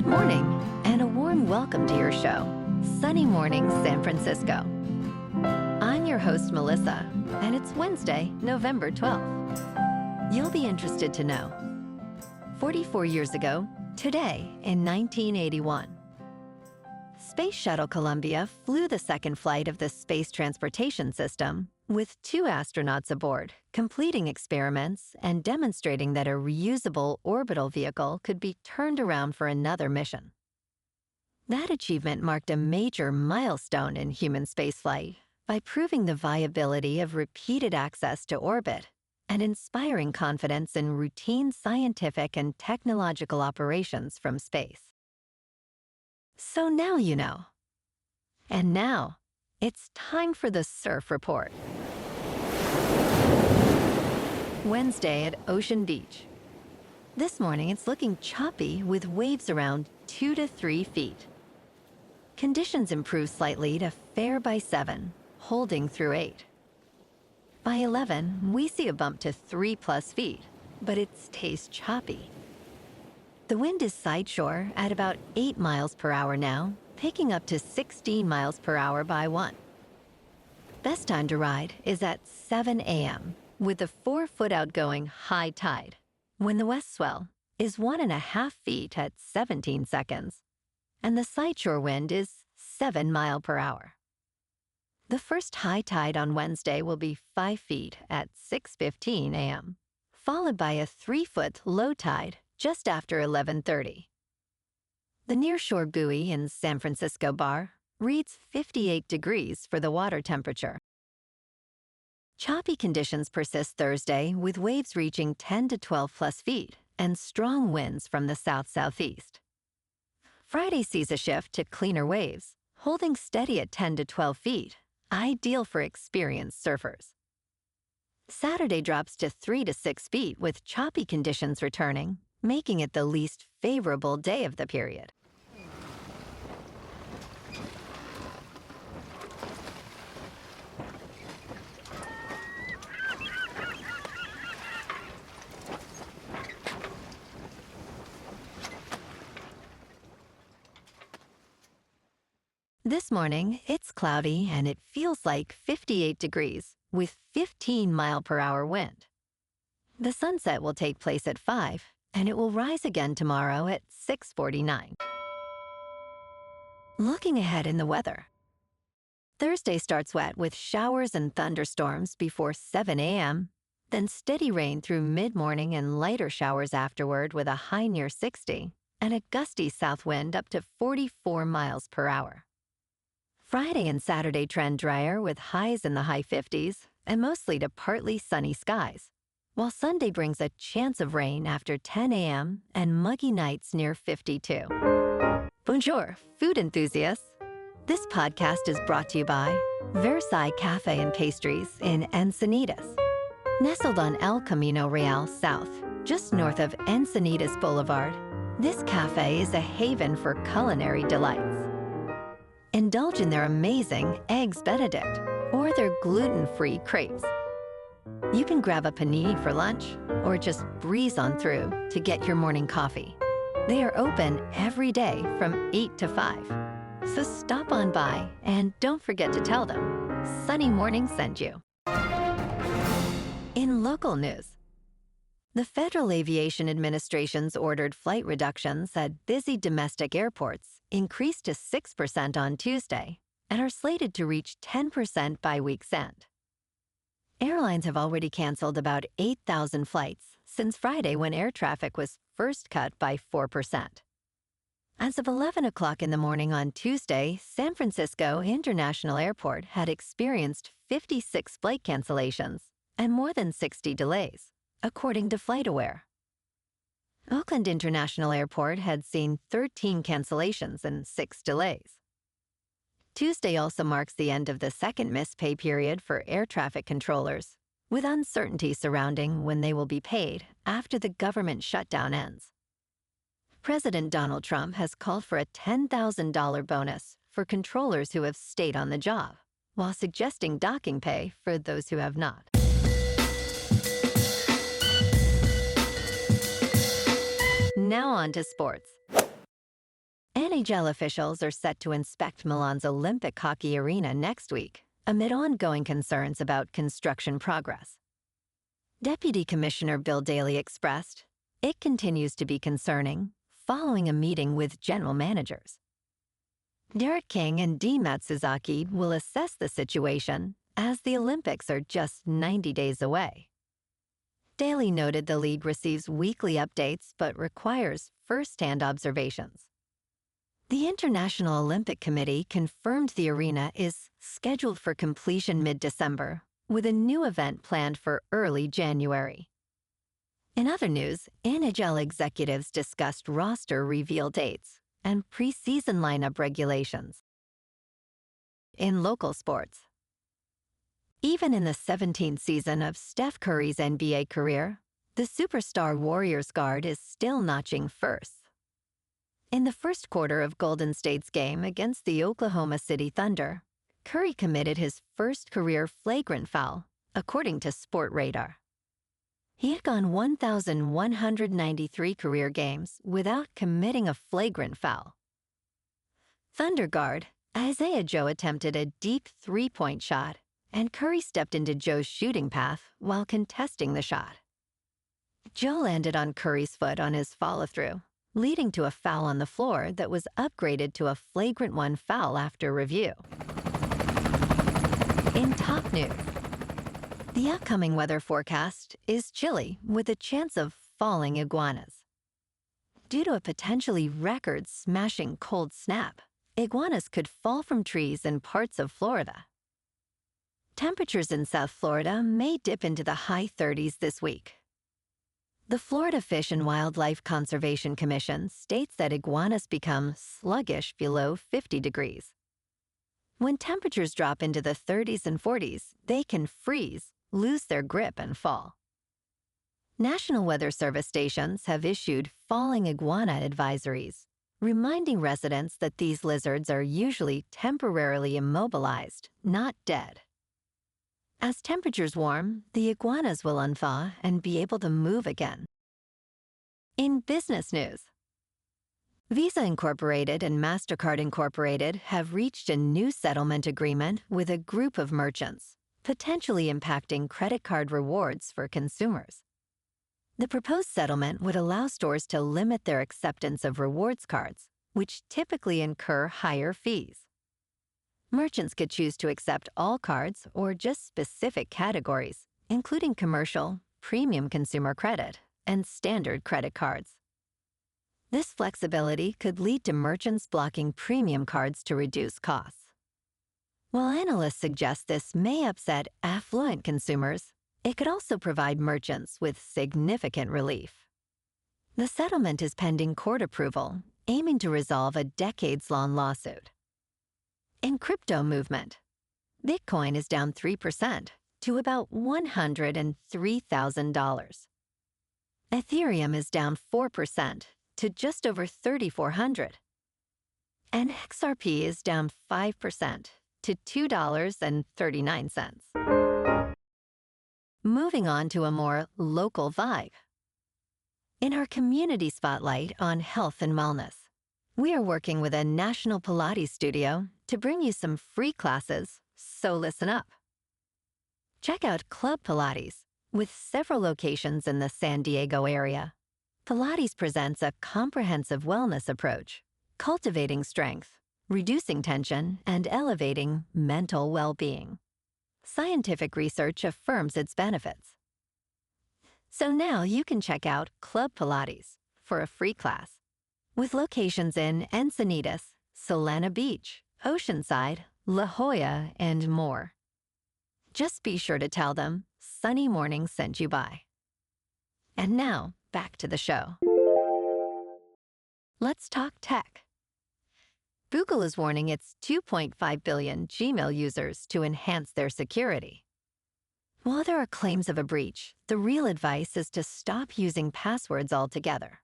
Good morning, and a warm welcome to your show, Sunny Mornings San Francisco. I'm your host, Melissa, and it's Wednesday, November 12th. You'll be interested to know. 44 years ago, today in 1981, Space Shuttle Columbia flew the second flight of the Space Transportation System with 2 astronauts aboard, completing experiments and demonstrating that a reusable orbital vehicle could be turned around for another mission. That achievement marked a major milestone in human spaceflight by proving the viability of repeated access to orbit and inspiring confidence in routine scientific and technological operations from space. So now you know. And now, it's time for the Surf Report. Wednesday at Ocean Beach. This morning it's looking choppy with waves around 2 to 3 feet. Conditions improve slightly to fair by 7, holding through 8. By 11, we see a bump to 3+ feet, but it stays choppy. The wind is sideshore at about 8 miles per hour now, picking up to 16 miles per hour by 1. Best time to ride is at 7 a.m. with the 4-foot outgoing high tide, when the west swell is 1.5 feet at 17 seconds, and the sideshore wind is 7 miles per hour. The first high tide on Wednesday will be 5 feet at 6:15 a.m., followed by a 3-foot low tide just after 11:30. The nearshore buoy in San Francisco Bar reads 58 degrees for the water temperature. Choppy conditions persist Thursday with waves reaching 10 to 12+ feet and strong winds from the south-southeast. Friday sees a shift to cleaner waves, holding steady at 10 to 12 feet, ideal for experienced surfers. Saturday drops to 3 to 6 feet with choppy conditions returning, making it the least favorable day of the period. This morning, it's cloudy and it feels like 58 degrees with 15-mile-per-hour wind. The sunset will take place at 5, and it will rise again tomorrow at 6:49. Looking ahead in the weather. Thursday starts wet with showers and thunderstorms before 7 a.m., then steady rain through mid-morning and lighter showers afterward with a high near 60 and a gusty south wind up to 44 miles per hour. Friday and Saturday trend drier with highs in the high 50s and mostly to partly sunny skies, while Sunday brings a chance of rain after 10 a.m. and muggy nights near 52. Bonjour, food enthusiasts. This podcast is brought to you by Versailles Cafe and Pastries in Encinitas. Nestled on El Camino Real South, just north of Encinitas Boulevard, this cafe is a haven for culinary delights. Indulge in their amazing Eggs Benedict or their gluten-free crepes. You can grab a panini for lunch or just breeze on through to get your morning coffee. They are open every day from 8 to 5. So stop on by and don't forget to tell them Sunny Morning sent you. In local news, the Federal Aviation Administration's ordered flight reductions at busy domestic airports increased to 6% on Tuesday and are slated to reach 10% by week's end. Airlines have already canceled about 8,000 flights since Friday when air traffic was first cut by 4%. As of 11 o'clock in the morning on Tuesday, San Francisco International Airport had experienced 56 flight cancellations and more than 60 delays, according to FlightAware. Oakland International Airport had seen 13 cancellations and 6 delays. Tuesday also marks the end of the second missed pay period for air traffic controllers, with uncertainty surrounding when they will be paid after the government shutdown ends. President Donald Trump has called for a $10,000 bonus for controllers who have stayed on the job, while suggesting docking pay for those who have not. Now on to sports. NHL officials are set to inspect Milan's Olympic hockey arena next week, amid ongoing concerns about construction progress. Deputy Commissioner Bill Daley expressed, "It continues to be concerning," following a meeting with general managers. Derek King and Dean Matsuzaki will assess the situation as the Olympics are just 90 days away. Daley noted the league receives weekly updates but requires first-hand observations. The International Olympic Committee confirmed the arena is scheduled for completion mid-December, with a new event planned for early January. In other news, NHL executives discussed roster reveal dates and preseason lineup regulations. In local sports, even in the 17th season of Steph Curry's NBA career, the superstar Warriors guard is still notching firsts. In the first quarter of Golden State's game against the Oklahoma City Thunder, Curry committed his first career flagrant foul, according to Sport Radar. He had gone 1,193 career games without committing a flagrant foul. Thunder guard Isaiah Joe attempted a deep three-point shot, and Curry stepped into Joe's shooting path while contesting the shot. Joe landed on Curry's foot on his follow-through, leading to a foul on the floor that was upgraded to a flagrant one foul after review. In top news, the upcoming weather forecast is chilly with a chance of falling iguanas. Due to a potentially record-smashing cold snap, iguanas could fall from trees in parts of Florida. Temperatures in South Florida may dip into the high 30s this week. The Florida Fish and Wildlife Conservation Commission states that iguanas become sluggish below 50 degrees. When temperatures drop into the 30s and 40s, they can freeze, lose their grip, and fall. National Weather Service stations have issued falling iguana advisories, reminding residents that these lizards are usually temporarily immobilized, not dead. As temperatures warm, the iguanas will unthaw and be able to move again. In business news, Visa Incorporated and MasterCard Incorporated have reached a new settlement agreement with a group of merchants, potentially impacting credit card rewards for consumers. The proposed settlement would allow stores to limit their acceptance of rewards cards, which typically incur higher fees. Merchants could choose to accept all cards or just specific categories, including commercial, premium consumer credit, and standard credit cards. This flexibility could lead to merchants blocking premium cards to reduce costs. While analysts suggest this may upset affluent consumers, it could also provide merchants with significant relief. The settlement is pending court approval, aiming to resolve a decades-long lawsuit. In crypto movement, Bitcoin is down 3% to about $103,000. Ethereum is down 4% to just over $3,400. And XRP is down 5% to $2.39. Moving on to a more local vibe. In our community spotlight on health and wellness, we are working with a national Pilates studio to bring you some free classes, so listen up. Check out Club Pilates, with several locations in the San Diego area. Pilates presents a comprehensive wellness approach, cultivating strength, reducing tension, and elevating mental well-being. Scientific research affirms its benefits. So now you can check out Club Pilates for a free class, with locations in Encinitas, Solana Beach, Oceanside, La Jolla, and more. Just be sure to tell them Sunny Morning sent you by. And now, back to the show. Let's talk tech. Google is warning its 2.5 billion Gmail users to enhance their security. While there are claims of a breach, the real advice is to stop using passwords altogether.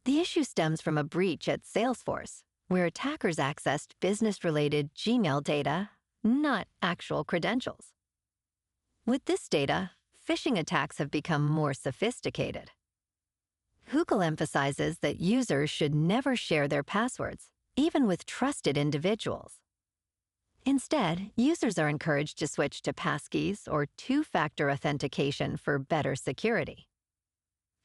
The issue stems from a breach at Salesforce, where attackers accessed business-related Gmail data, not actual credentials. With this data, phishing attacks have become more sophisticated. Google emphasizes that users should never share their passwords even with trusted individuals. Instead, users are encouraged to switch to passkeys or two-factor authentication for better security.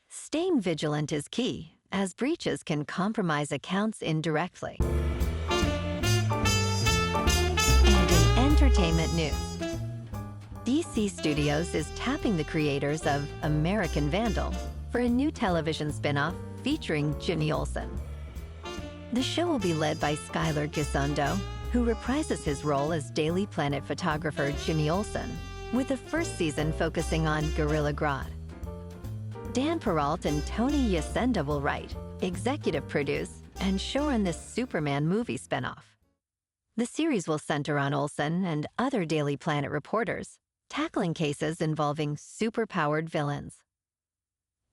Staying vigilant is key, as breaches can compromise accounts indirectly. And in entertainment news, DC Studios is tapping the creators of American Vandal for a new television spin-off featuring Jimmy Olsen. The show will be led by Skylar Gisondo, who reprises his role as Daily Planet photographer Jimmy Olsen, with the first season focusing on Gorilla Grodd. Dan Peralt and Tony Yacenda will write, executive produce, and showrun this Superman movie spinoff. The series will center on Olsen and other Daily Planet reporters, tackling cases involving superpowered villains.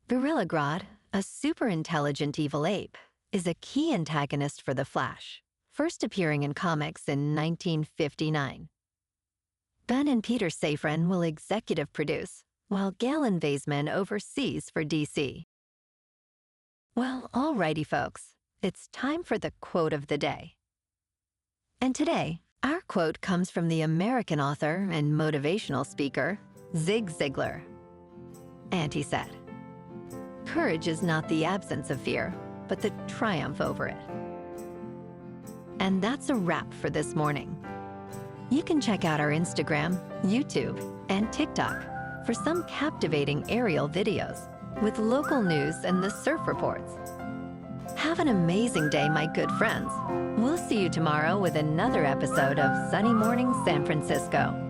Gorilla Grodd, a super-intelligent evil ape, is a key antagonist for The Flash, first appearing in comics in 1959. Ben and Peter Safran will executive produce, while Galen Vaisman oversees for DC. Well, alrighty folks, it's time for the quote of the day. And today, our quote comes from the American author and motivational speaker, Zig Ziglar. And he said, "Courage is not the absence of fear, but the triumph over it." And that's a wrap for this morning. You can check out our Instagram, YouTube, and TikTok for some captivating aerial videos with local news and the surf reports. Have an amazing day, my good friends. We'll see you tomorrow with another episode of Sunny Morning San Francisco.